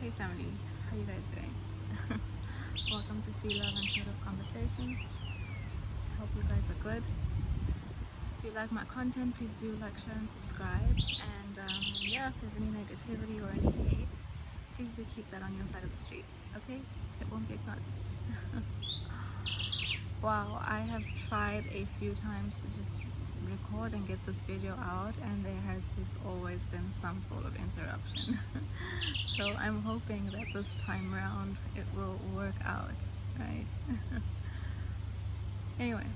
Hey family, how you guys doing? Welcome to Phie.Love and Short of Conversations. Hope you guys are good. If you like my content, please do like, share and subscribe. And yeah, if there's any negativity or any hate, please do keep that on your side of the street, okay? It won't be acknowledged. Wow, I have tried a few times to just record and get this video out, and there has just always been some sort of interruption. So I'm hoping that this time around it will work out, right? Anyway,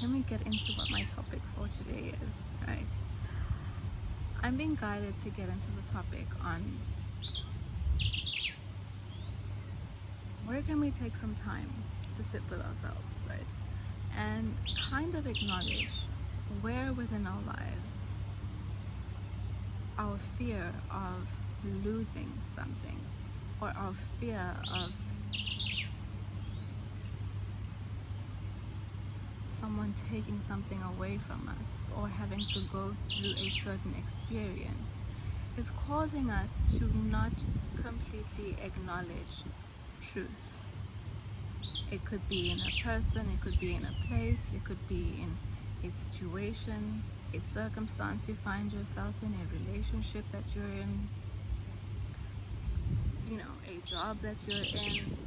let me get into what my topic for today is, right? I'm being guided to get into the topic on where can we take some time to sit with ourselves, right? And kind of acknowledge where within our lives our fear of losing something, or our fear of someone taking something away from us, or having to go through a certain experience, is causing us to not completely acknowledge truth. It could be in a person, it could be in a place, it could be in a situation, a circumstance you find yourself in, a relationship that you're in, a job that you're in.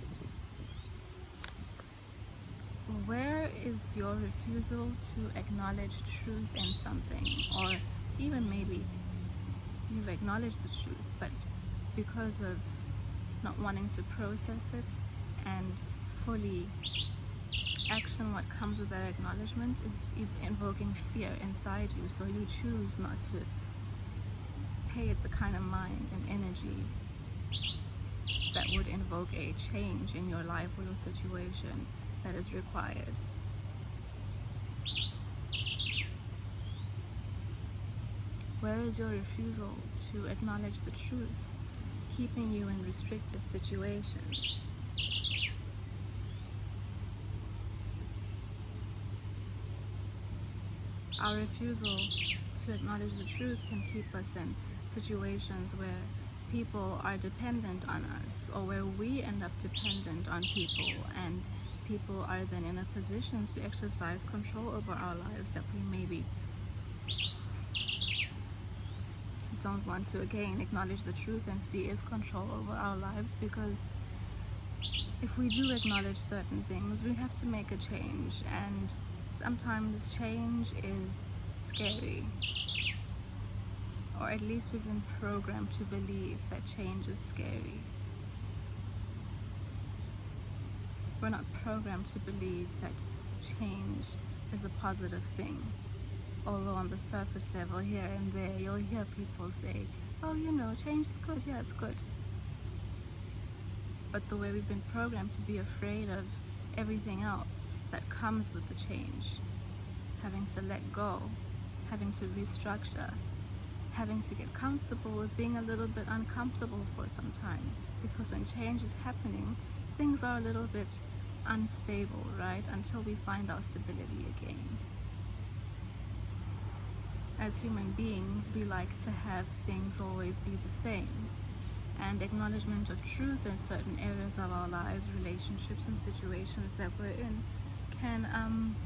Where is your refusal to acknowledge truth in something? Or even maybe you've acknowledged the truth, but because of not wanting to process it and fully action what comes with that acknowledgement, is invoking fear inside you, so you choose not to pay it the kind of mind and energy that would invoke a change in your life or your situation that is required. Where is your refusal to acknowledge the truth keeping you in restrictive situations? Our refusal to acknowledge the truth can keep us in situations where people are dependent on us, or where we end up dependent on people, and people are then in a position to exercise control over our lives that we maybe don't want to, again, acknowledge the truth and see is control over our lives. Because if we do acknowledge certain things, we have to make a change, and sometimes change is scary, or at least we've been programmed to believe that change is scary. We're not programmed to believe that change is a positive thing. Although on the surface level, here and there, you'll hear people say, oh, change is good, yeah, it's good. But the way we've been programmed to be afraid of everything else that comes with the change, having to let go, having to restructure, having to get comfortable with being a little bit uncomfortable for some time. Because when change is happening, things are a little bit unstable, right? Until we find our stability again. As human beings, we like to have things always be the same. And acknowledgement of truth in certain areas of our lives, relationships and situations that we're in, can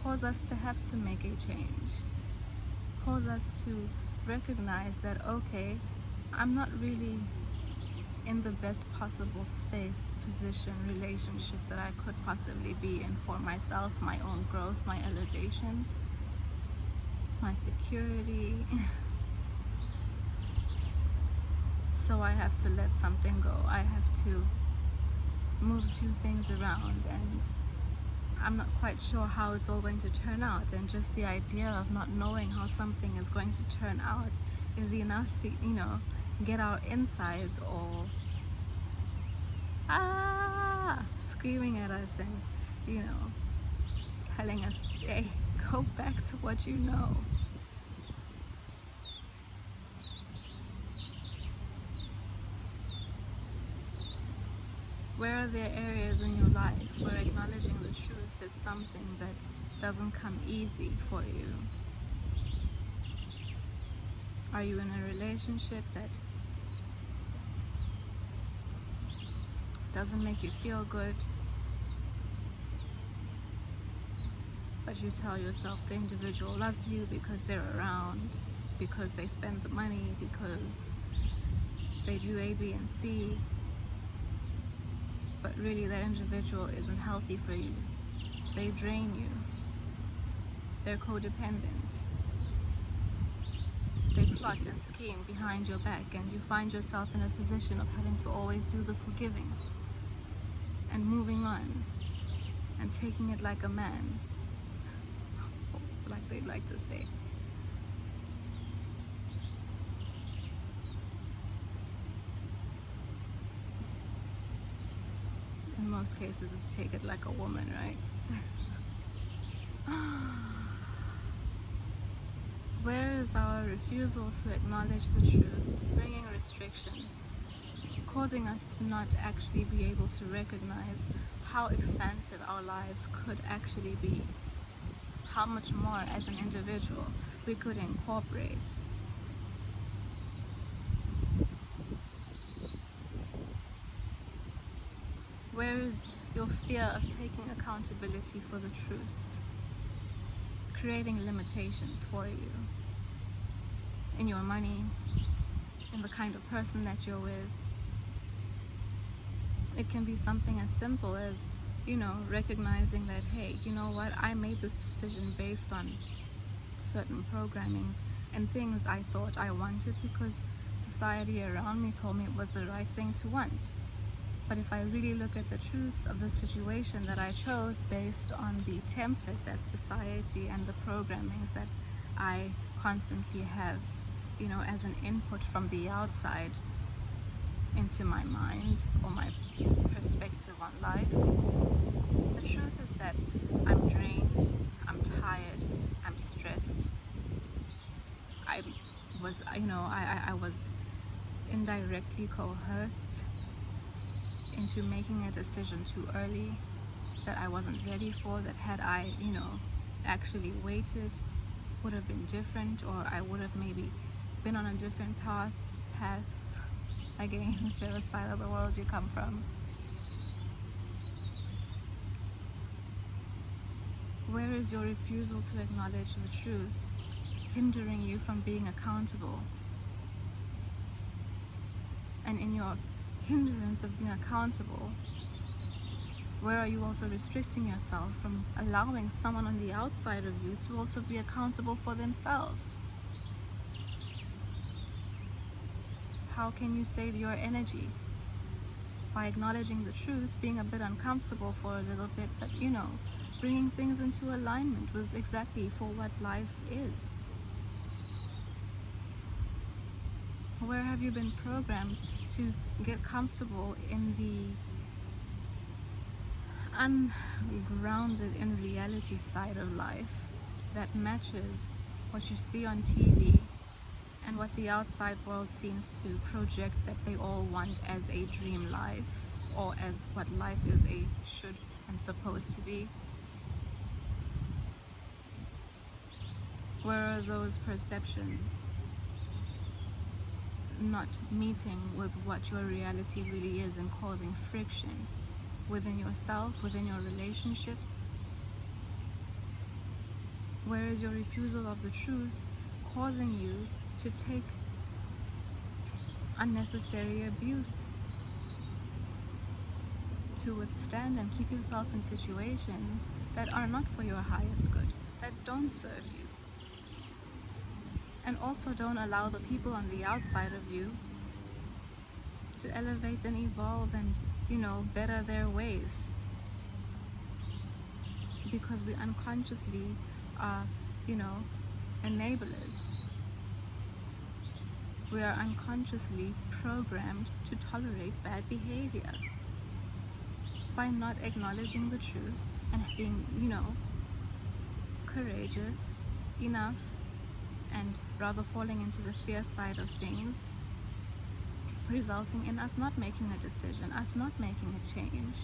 cause us to have to make a change. Cause us to recognize that, okay, I'm not really in the best possible space, position, relationship that I could possibly be in for myself, my own growth, my elevation, my security. So I have to let something go. I have to move a few things around, and I'm not quite sure how it's all going to turn out. And just the idea of not knowing how something is going to turn out is enough to, get our insides all screaming at us and, telling us, hey, go back to what you know. Where are there areas in your life where acknowledging the truth is something that doesn't come easy for you? Are you in a relationship that doesn't make you feel good, but you tell yourself the individual loves you because they're around, because they spend the money, because they do A, B, and C, but really that individual isn't healthy for you. They drain you. They're codependent. They plot and scheme behind your back, and you find yourself in a position of having to always do the forgiving and moving on and taking it like a man, like they'd like to say. In most cases, it's take it like a woman, right? Where is our refusal to acknowledge the truth, bringing restriction, causing us to not actually be able to recognize how expansive our lives could actually be, how much more as an individual we could incorporate. Where is your fear of taking accountability for the truth, creating limitations for you in your money, in the kind of person that you're with? It can be something as simple as, recognizing that, hey, you know what, I made this decision based on certain programmings and things I thought I wanted because society around me told me it was the right thing to want. But if I really look at the truth of the situation that I chose based on the template that society and the programmings that I constantly have, as an input from the outside into my mind or my perspective on life, the truth is that I'm drained, I'm tired, I'm stressed. I was indirectly coerced into making a decision too early that I wasn't ready for, that had I, actually waited, would have been different, or I would have maybe been on a different path, again, whichever side of the world you come from. Where is your refusal to acknowledge the truth, hindering you from being accountable? And in your hindrance of being accountable, where are you also restricting yourself from allowing someone on the outside of you to also be accountable for themselves? How can you save your energy? By acknowledging the truth, being a bit uncomfortable for a little bit, but bringing things into alignment with exactly for what life is. Where have you been programmed to get comfortable in the ungrounded in reality side of life that matches what you see on TV and what the outside world seems to project that they all want as a dream life, or as what life is should and supposed to be? Where are those perceptions not meeting with what your reality really is and causing friction within yourself, within your relationships? Where is your refusal of the truth causing you to take unnecessary abuse, to withstand and keep yourself in situations that are not for your highest good, that don't serve you, and also don't allow the people on the outside of you to elevate and evolve and better their ways, because we unconsciously are enablers. We are unconsciously programmed to tolerate bad behavior by not acknowledging the truth and being courageous enough, and rather falling into the fear side of things, resulting in us not making a decision, us not making a change.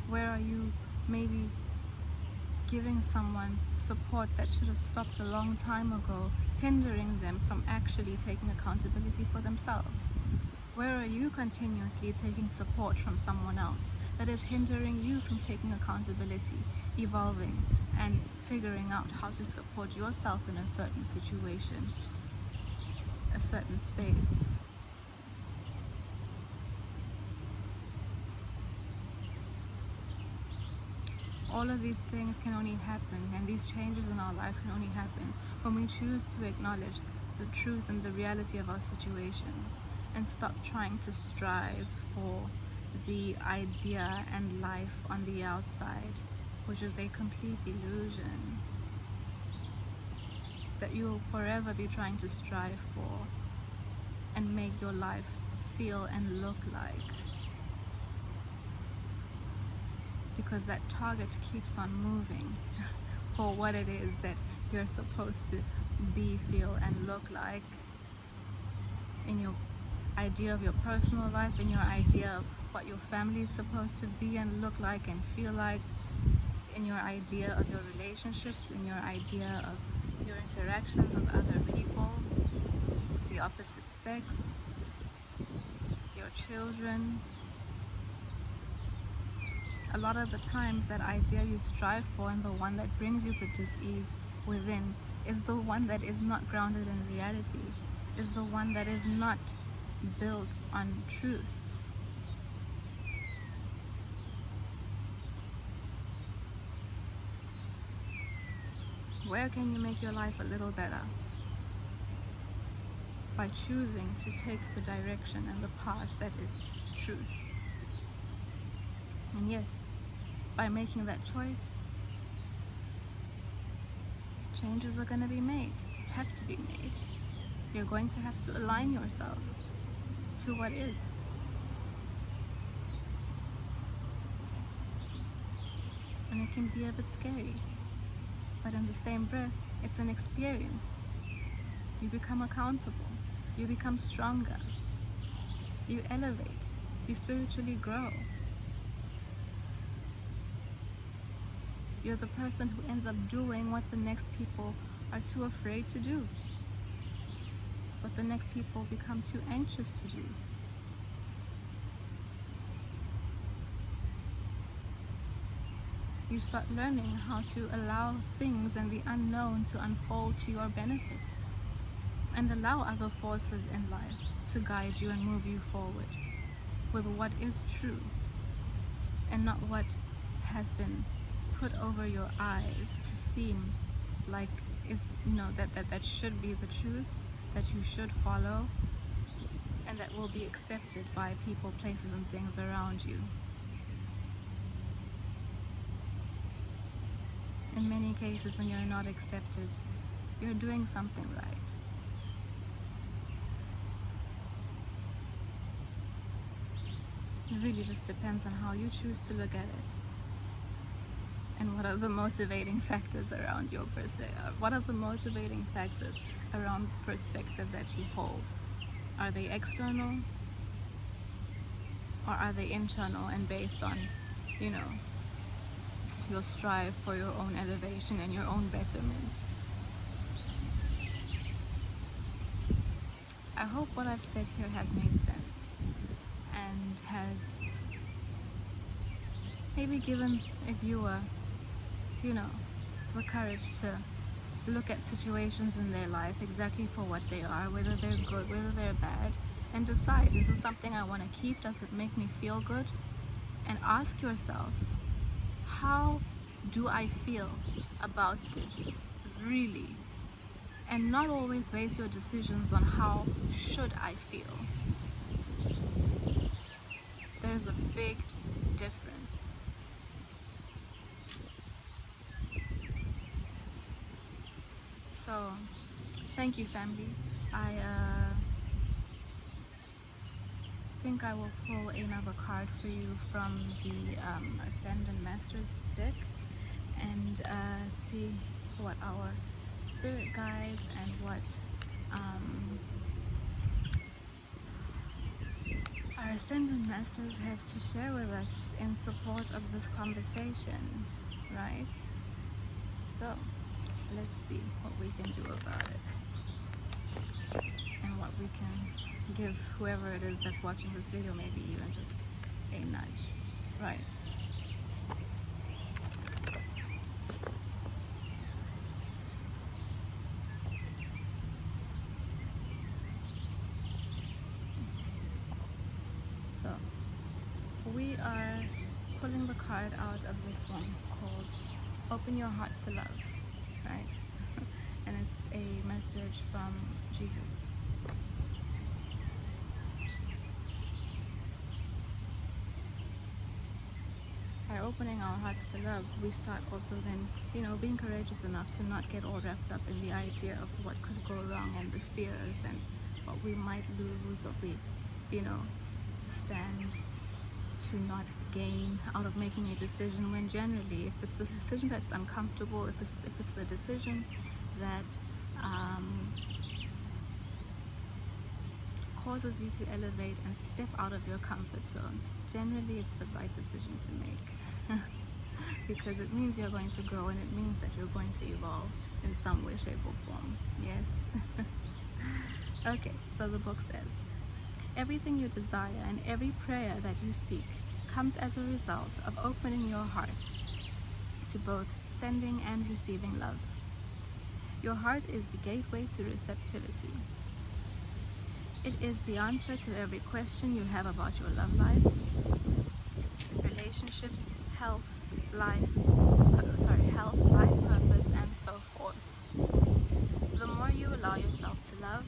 Where are you maybe giving someone support that should have stopped a long time ago, hindering them from actually taking accountability for themselves? Where are you continuously taking support from someone else that is hindering you from taking accountability, evolving, and figuring out how to support yourself in a certain situation, a certain space? All of these things can only happen, and these changes in our lives can only happen when we choose to acknowledge the truth and the reality of our situations and stop trying to strive for the idea and life on the outside, which is a complete illusion that you will forever be trying to strive for and make your life feel and look like, because that target keeps on moving for what it is that you're supposed to be, feel, and look like in your idea of your personal life, in your idea of what your family is supposed to be and look like and feel like, in your idea of your relationships, in your idea of your interactions with other people, the opposite sex, your children. A lot of the times that idea you strive for and the one that brings you the dis-ease within is the one that is not grounded in reality, is the one that is not built on truth. Where can you make your life a little better? By choosing to take the direction and the path that is truth. And yes, by making that choice, changes are going to be made, have to be made. You're going to have to align yourself to what is. And it can be a bit scary, but in the same breath, it's an experience. You become accountable, you become stronger, you elevate, you spiritually grow. You're the person who ends up doing what the next people are too afraid to do, what the next people become too anxious to do. You start learning how to allow things and the unknown to unfold to your benefit, and allow other forces in life to guide you and move you forward with what is true and not what has been put over your eyes to seem like is, that should be the truth, that you should follow, and that will be accepted by people, places, and things around you. In many cases, when you're not accepted, you're doing something right. It really just depends on how you choose to look at it. And what are the motivating factors around your what are the motivating factors around the perspective that you hold? Are they external, or are they internal and based on, your strive for your own elevation and your own betterment? I hope what I've said here has made sense and has maybe given a viewer the courage to look at situations in their life exactly for what they are, whether they're good, whether they're bad, and decide, is this something I want to keep? Does it make me feel good? And ask yourself, how do I feel about this, really? And not always base your decisions on how should I feel. There's a big difference. So, thank you, family. I think I will pull another card for you from the Ascendant Masters deck and see what our spirit guides and what our Ascendant Masters have to share with us in support of this conversation, right? So let's see what we can do about it and what we can give whoever it is that's watching this video, maybe even just a nudge. Right. So we are pulling the card out of this one called Open Your Heart to Love, right? And it's a message from Jesus. By opening our hearts to love, we start also then, being courageous enough to not get all wrapped up in the idea of what could go wrong and the fears and what we might lose, what we, stand to not gain out of making a decision, when generally, if it's the decision that's uncomfortable, if it's the decision that causes you to elevate and step out of your comfort zone, generally it's the right decision to make. Because it means you're going to grow, and it means that you're going to evolve in some way, shape or form. Yes. Okay, so the book says, everything you desire and every prayer that you seek comes as a result of opening your heart to both sending and receiving love. Your heart is the gateway to receptivity. It is the answer to every question you have about your love life, relationships, health, life, purpose, and so forth. The more you allow yourself to love,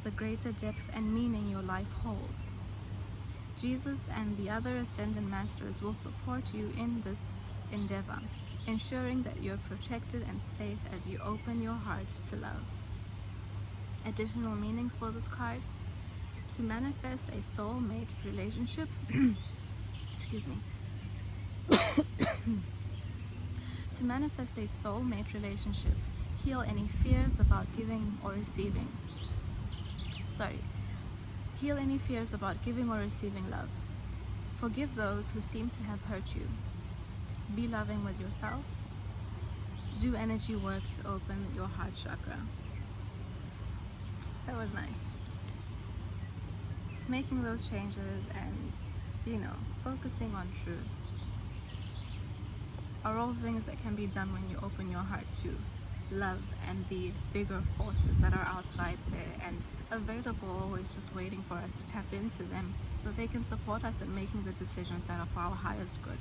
the greater depth and meaning your life holds. Jesus and the other Ascended Masters will support you in this endeavor, ensuring that you're protected and safe as you open your heart to love. Additional meanings for this card: to manifest a soulmate relationship, excuse me, to manifest a soulmate relationship, heal any fears about giving or receiving. Heal any fears about giving or receiving love. Forgive those who seem to have hurt you. Be loving with yourself. Do energy work to open your heart chakra. That was nice. Making those changes and, focusing on truth are all things that can be done when you open your heart to love and the bigger forces that are outside there and available, always just waiting for us to tap into them so they can support us in making the decisions that are for our highest good.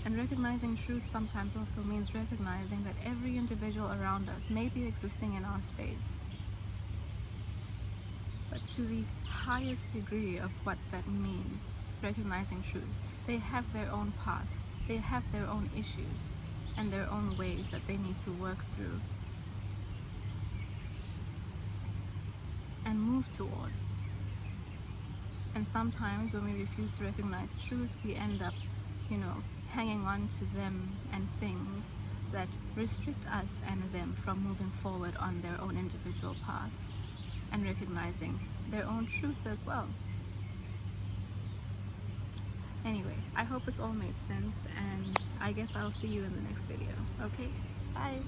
And recognizing truth sometimes also means recognizing that every individual around us may be existing in our space, but to the highest degree of what that means, recognizing truth, they have their own path, they have their own issues and their own ways that they need to work through and move towards. And sometimes when we refuse to recognize truth, we end up, hanging on to them and things that restrict us and them from moving forward on their own individual paths and recognizing their own truth as well. Anyway, I hope it's all made sense, and I guess I'll see you in the next video. Okay? Bye!